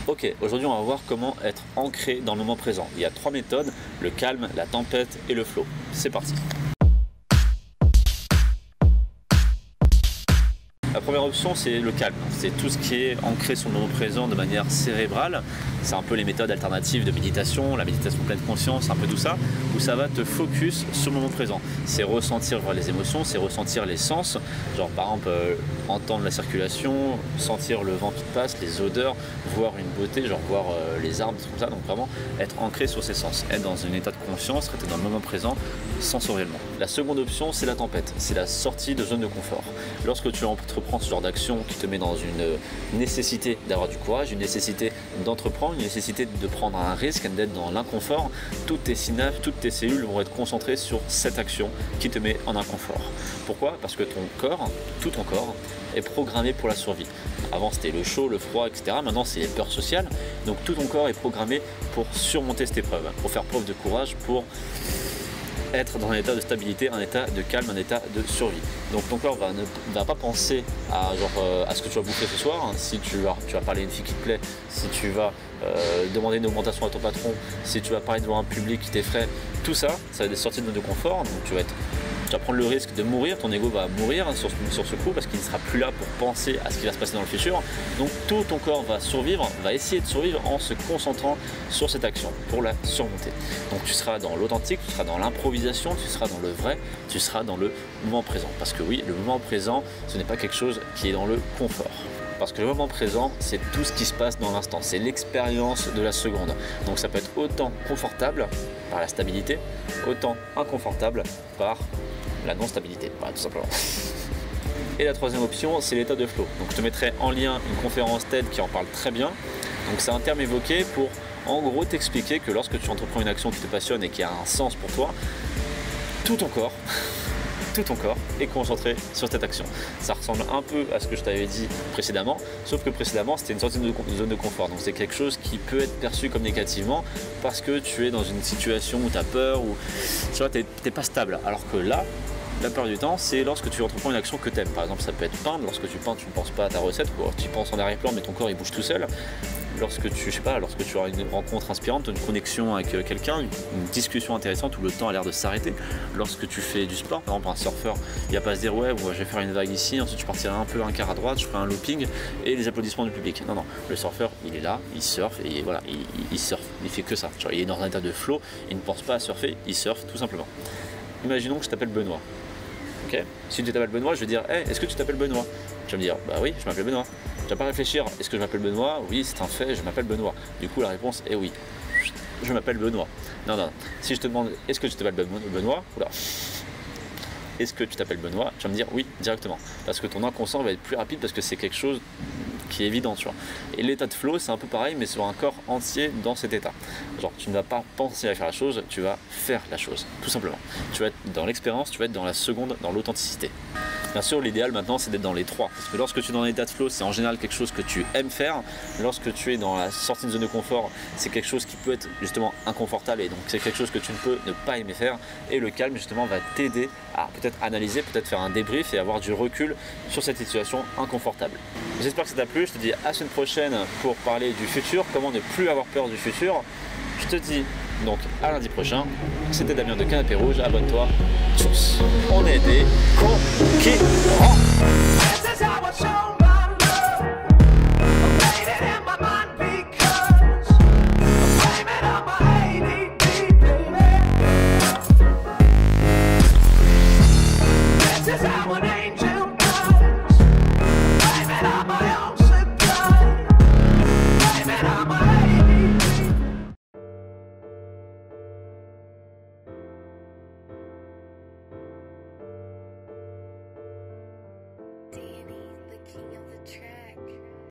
Ok, aujourd'hui on va voir comment être ancré dans le moment présent. Il y a 3 méthodes, le calme, la tempête et le flow. C'est parti. La première option, c'est le calme. C'est tout ce qui est ancré sur le moment présent de manière cérébrale. C'est un peu les méthodes alternatives de méditation, la méditation pleine conscience, un peu tout ça, où ça va te focus sur le moment présent. C'est ressentir les émotions, c'est ressentir les sens, genre par exemple entendre la circulation, sentir le vent qui te passe, les odeurs, voir une beauté, genre voir les arbres, tout ça. Donc vraiment être ancré sur ses sens, être dans un état de conscience, être dans le moment présent sensoriellement. La seconde option, c'est la tempête, c'est la sortie de zone de confort. Lorsque tu entreprends ce genre d'action qui te met dans une nécessité d'avoir du courage, une nécessité d'entreprendre, une nécessité de prendre un risque, d'être dans l'inconfort, toutes tes synapses, toutes tes cellules vont être concentrées sur cette action qui te met en inconfort. Pourquoi? Parce que ton corps, tout ton corps, est programmé pour la survie. Avant c'était le chaud, le froid, etc. Maintenant c'est les peurs sociales. Donc tout ton corps est programmé pour surmonter cette épreuve, pour faire preuve de courage, pour être dans un état de stabilité, un état de calme, un état de survie. Donc ton corps ne va pas penser à, à ce que tu vas bouffer ce soir, hein. Si tu vas parler à une fille qui te plaît, si tu vas demander une augmentation à ton patron, si tu vas parler devant un public qui t'effraie, tout ça, ça va être des sorties de zone de confort. Donc tu vas prendre le risque de mourir, ton ego va mourir sur ce coup parce qu'il ne sera plus là pour penser à ce qui va se passer dans le futur. Donc tout ton corps va survivre, va essayer de survivre en se concentrant sur cette action pour la surmonter. Donc tu seras dans l'authentique, tu seras dans l'improvisation, tu seras dans le vrai, tu seras dans le moment présent. Parce que oui, le moment présent, ce n'est pas quelque chose qui est dans le confort. Parce que le moment présent, c'est tout ce qui se passe dans l'instant, c'est l'expérience de la seconde. Donc ça peut être autant confortable par la stabilité, autant inconfortable par la non-stabilité, tout simplement. Et la troisième option, c'est l'état de flow. Donc je te mettrai en lien une conférence TED qui en parle très bien. Donc c'est un terme évoqué pour en gros t'expliquer que lorsque tu entreprends une action qui te passionne et qui a un sens pour toi, tout ton corps est concentré sur cette action. Ça ressemble un peu à ce que je t'avais dit précédemment, sauf que précédemment c'était une sortie de zone de confort. Donc c'est quelque chose qui peut être perçu comme négativement parce que tu es dans une situation où tu as peur, ou tu vois, t'es pas stable. Alors que là, la plupart du temps, c'est lorsque tu entreprends une action que tu aimes. Par exemple, ça peut être peindre. Lorsque tu peins, tu ne penses pas à ta recette, ou tu y penses en arrière-plan, mais ton corps il bouge tout seul. Lorsque tu as une rencontre inspirante, une connexion avec quelqu'un, une discussion intéressante où le temps a l'air de s'arrêter. Lorsque tu fais du sport, par exemple un surfeur, il va pas se dire ouais, je vais faire une vague ici, ensuite je partirai un peu un quart à droite, je ferai un looping et les applaudissements du public. Non, non, le surfeur il est là, il surfe et voilà, il surfe, il fait que ça. Genre, il est dans un état de flow, il ne pense pas à surfer, il surfe tout simplement. Imaginons que je t'appelle Benoît. Okay. Si tu t'appelles Benoît, je vais dire hey, est-ce que tu t'appelles Benoît? Tu vas me dire bah oui, je m'appelle Benoît. Tu vas pas réfléchir, est-ce que je m'appelle Benoît? Oui, c'est un fait, je m'appelle Benoît. Du coup, la réponse est oui. Je m'appelle Benoît. Non, non. Si je te demande est-ce que tu t'appelles Benoît? Oula. Est-ce que tu t'appelles Benoît? Tu vas me dire oui directement. Parce que ton inconscient va être plus rapide parce que c'est quelque chose qui est évident, tu vois. Et l'état de flow, c'est un peu pareil, mais sur un corps entier dans cet état. Genre, tu ne vas pas penser à faire la chose, tu vas faire la chose, tout simplement. Tu vas être dans l'expérience, tu vas être dans la seconde, dans l'authenticité. Bien sûr, l'idéal maintenant, c'est d'être dans les trois. Parce que lorsque tu es dans l'état de flow, c'est en général quelque chose que tu aimes faire. Lorsque tu es dans la sortie de zone de confort, c'est quelque chose qui peut être justement inconfortable et donc c'est quelque chose que tu ne peux ne pas aimer faire. Et le calme, justement, va t'aider à peut-être analyser, peut-être faire un débrief et avoir du recul sur cette situation inconfortable. J'espère que ça t'a plu. Je te dis à la semaine prochaine pour parler du futur, comment ne plus avoir peur du futur. Je te dis donc à lundi prochain. C'était Damien de Canapé Rouge, abonne-toi. Tchuss. On est des conquérants.